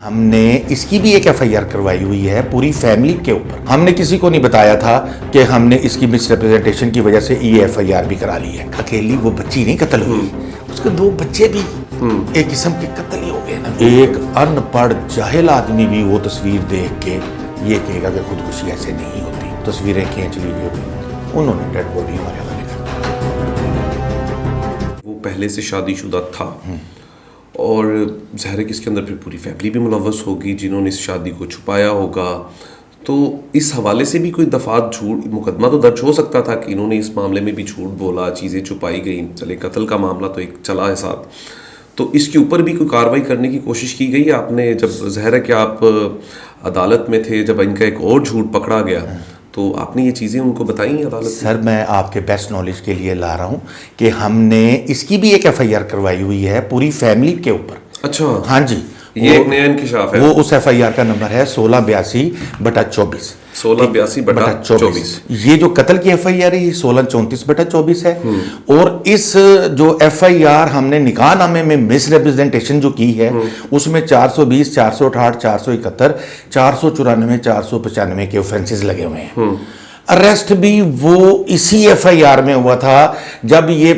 ہم نے اس کی بھی ایک ایف آئی آر کروائی ہوئی ہے پوری فیملی کے اوپر. ہم نے کسی کو نہیں بتایا تھا کہ ہم نے اس کی مس ریپرزنٹیشن کی وجہ سے یہ ایف آئی آر بھی کرا لی ہے. اکیلی وہ بچی نہیں قتل ہوئی, اس کے 2 بچے بھی ایک قسم کے قتل ہی ہو گئے نا. ایک ان پڑھ جاہل آدمی بھی وہ تصویر دیکھ کے یہ کہے گا کہ خودکشی ایسے نہیں ہوتی. تصویریں کھینچ لی گئی, انہوں نے ڈیڈ باڈی ہمارے حوالے کر. وہ پہلے سے شادی شدہ تھا اور ظاہر ہے کہ اس کے اندر پھر پوری فیملی بھی ملوث ہوگی جنہوں نے اس شادی کو چھپایا ہوگا. تو اس حوالے سے بھی کوئی دفعات جھوٹ مقدمہ تو درج ہو سکتا تھا کہ انہوں نے اس معاملے میں بھی جھوٹ بولا, چیزیں چھپائی گئیں. چلے قتل کا معاملہ تو ایک چلا ہے ساتھ, تو اس کے اوپر بھی کوئی کارروائی کرنے کی کوشش کی گئی آپ نے؟ جب ظاہر ہے کہ آپ عدالت میں تھے, جب ان کا ایک اور جھوٹ پکڑا گیا تو آپ نے یہ چیزیں ان کو بتائیں عدالت؟ سر میں آپ کے بیسٹ نالج کے لیے لا رہا ہوں کہ ہم نے اس کی بھی ایک ایف آئی آر کروائی ہوئی ہے پوری فیملی کے اوپر. اچھا, ہاں جی, یہ ایک نیا انکشاف ہے. وہ اس ایف آئی آر کا نمبر ہے 1682/24. 1682/24. یہ جو قتل کی ایف آئی آر ہے یہ 1634/24 ہے. اور اس جو ایف آئی آر ہم نے نکاح نامے میں مس ریپرزنٹیشن جو کی ہے اس میں 420, 468, 471, 494, 495 کے اوفینسز لگے ہوئے ہیں. اریسٹ بھی وہ اسی ایف آئی آر میں ہوا تھا جب یہ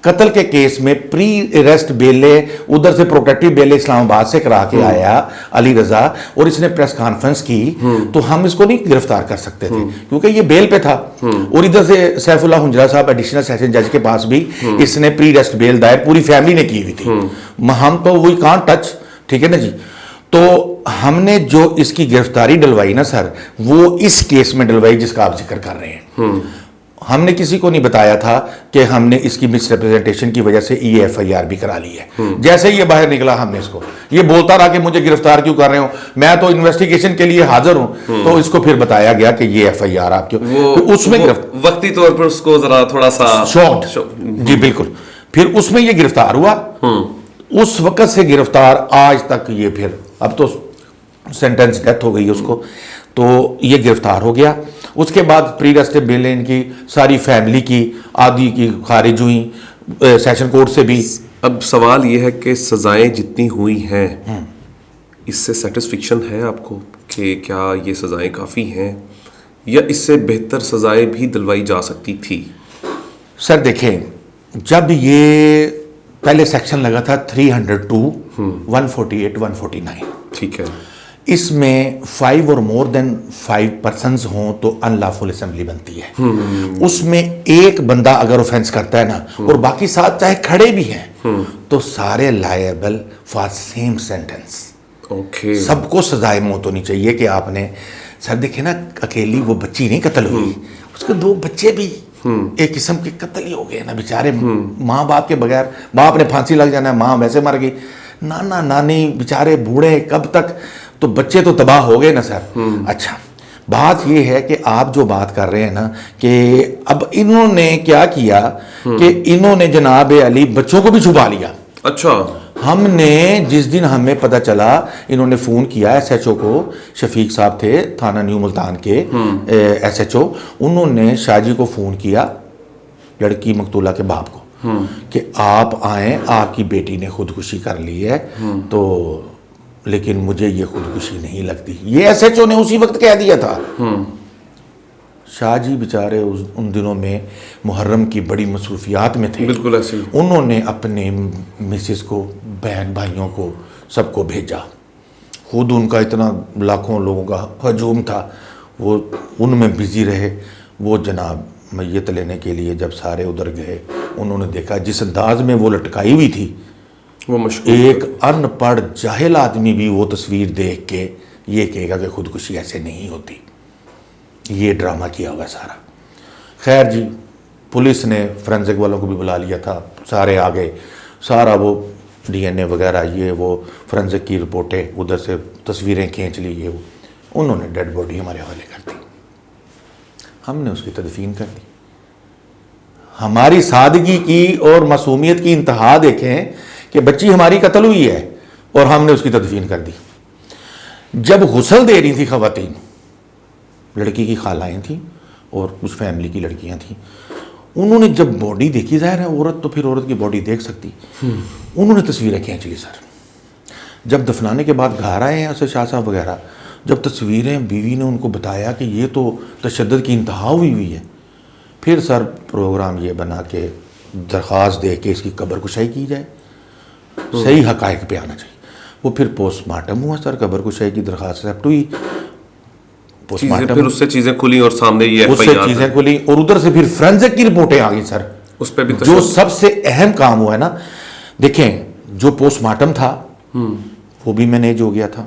قتل کے کیس میں پری اریسٹ بیلے ادھر سے پروٹیکٹیو بیلے اسلام آباد سے کرا کے آیا علی رضا, اور اس نے پریس کانفرنس کی تو ہم اس کو نہیں گرفتار کر سکتے تھے کیونکہ یہ بیل پہ تھا. اور ادھر سے سیف اللہ ہنجرا صاحب ایڈیشنل سیشن جج کے پاس بھی اس نے پری اریسٹ بیل دائر پوری فیملی نے کی ہوئی تھی. ہم تو وہی کانٹ ٹچ, ٹھیک ہے نا جی. تو ہم نے جو اس کی گرفتاری ڈلوائی نا سر, وہ اس کیس میں ڈلوائی جس کا آپ ذکر کر رہے ہیں. ہم نے کسی کو نہیں بتایا تھا کہ ہم نے اس کی مس ریپرزنٹیشن کی وجہ سے یہ ایف آئی آر بھی کرا لی ہے. جیسے ہی یہ باہر نکلا ہم نے اس کو یہ بولتا رہا کہ مجھے گرفتار کیوں کر رہے ہو, میں تو انویسٹیگیشن کے لیے حاضر ہوں. تو اس کو پھر بتایا گیا کہ یہ ایف آئی آر آپ کیوں, اس میں وقتی طور پر اس کو ذرا تھوڑا سا شاکڈ. جی بالکل. پھر اس میں یہ گرفتار ہوا, اس وقت سے گرفتار آج تک, یہ پھر اب تو سینٹنس ڈیتھ ہو گئی اس کو, تو یہ گرفتار ہو گیا. اس کے بعد پری ریسٹ بیل ان کی ساری فیملی کی آدھی کی خارج ہوئی سیشن کورٹ سے بھی. اب سوال یہ ہے کہ سزائیں جتنی ہوئی ہیں اس سے سیٹسفیکشن ہے آپ کو کہ کیا یہ سزائیں کافی ہیں یا اس سے بہتر سزائیں بھی دلوائی جا سکتی تھی؟ سر دیکھیں, جب یہ پہلے سیکشن لگا تھا 302, 148, 149, ٹھیک ہے, اس میں 5 اور مور دین 5 پرسنز ہوں تو ان لافل اسمبلی بنتی ہے. اس میں ایک بندہ اگر اوفینس کرتا ہے نا اور باقی 7 چاہے کھڑے بھی ہیں تو سارے لائبل فار سیم سینٹنس. سب کو سزائے موت ہونی چاہیے. کہ آپ نے سر دیکھے نا, اکیلی وہ بچی نہیں قتل ہوئی, اس کے 2 بچے بھی ایک قسم کے قتل ہی ہو گئے نا بیچارے. ماں باپ کے بغیر, باپ نے پھانسی لگ جانا ہے, ماں ویسے مر گئی, نانا نانی بیچارے بوڑھے کب تک, تو بچے تو تباہ ہو گئے نا سر. اچھا, بات یہ ہے کہ آپ جو بات کر رہے ہیں نا کہ اب انہوں نے کیا کیا کہ انہوں نے جناب علی بچوں کو بھی چھپا لیا. اچھا, ہم نے جس دن ہمیں پتہ چلا, انہوں نے فون کیا ایس ایچ او کو, شفیق صاحب تھے تھانہ نیو ملتان کے ایس ایچ او, انہوں نے شاہ جی کو فون کیا, لڑکی مقتولہ کے باپ کو, کہ آپ آئیں, آپ کی بیٹی نے خودکشی کر لی ہے, تو لیکن مجھے یہ خودکشی نہیں لگتی. یہ ایس ایچ او نے اسی وقت کہہ دیا تھا. شاہ جی بیچارے ان دنوں میں محرم کی بڑی مصروفیات میں تھے. بالکل ایسے انہوں نے اپنے مسز کو, بہن بھائیوں کو, سب کو بھیجا. خود ان کا اتنا لاکھوں لوگوں کا ہجوم تھا, وہ ان میں بزی رہے. وہ جناب میت لینے کے لیے جب سارے ادھر گئے, انہوں نے دیکھا جس انداز میں وہ لٹکائی ہوئی تھی, وہ ایک ان پڑھ جاہل آدمی بھی وہ تصویر دیکھ کے یہ کہے گا کہ خودکشی ایسے نہیں ہوتی. یہ ڈرامہ کیا ہوا سارا. خیر جی, پولیس نے فرینزک والوں کو بھی بلا لیا تھا, سارے آ گئے, سارا وہ ڈی این اے وغیرہ, یہ وہ فرینزک کی رپورٹیں, ادھر سے تصویریں کھینچ لی, یہ انہوں نے ڈیڈ باڈی ہمارے حوالے کر دی. ہم نے اس کی تدفین کر دی. ہماری سادگی کی اور معصومیت کی انتہا دیکھیں کہ بچی ہماری قتل ہوئی ہے اور ہم نے اس کی تدفین کر دی. جب غسل دے رہی تھی خواتین, لڑکی کی خالائیں تھیں اور اس فیملی کی لڑکیاں تھیں, انہوں نے جب باڈی دیکھی, ظاہر ہے عورت تو پھر عورت کی باڈی دیکھ سکتی, انہوں نے تصویریں کھینچ لی سر. جب دفنانے کے بعد گھر آئے ہیں اسے شاہ صاحب وغیرہ، جب تصویریں بیوی نے ان کو بتایا کہ یہ تو تشدد کی انتہا ہوئی ہے، پھر سر پروگرام یہ بنا کہ درخواست دے کے اس کی قبر کشائی کی جائے، صحیح حقائق پہ آنا چاہیے۔ وہ پھر پوسٹ مارٹم ہوا سر، قبر کشائی کی درخواست ایکسیپٹ ہوئی، پوسٹ مارٹم پھر اس سے چیزیں کھلی اور سامنے یہ اس سے چیزیں کھلی، اور ادھر سے پھر فرینزک کی رپورٹیں آ گئی سر، اس پہ بھی جو سب سے اہم کام ہوا ہے نا۔ دیکھیں جو پوسٹ مارٹم تھا وہ بھی مینیج ہو گیا تھا،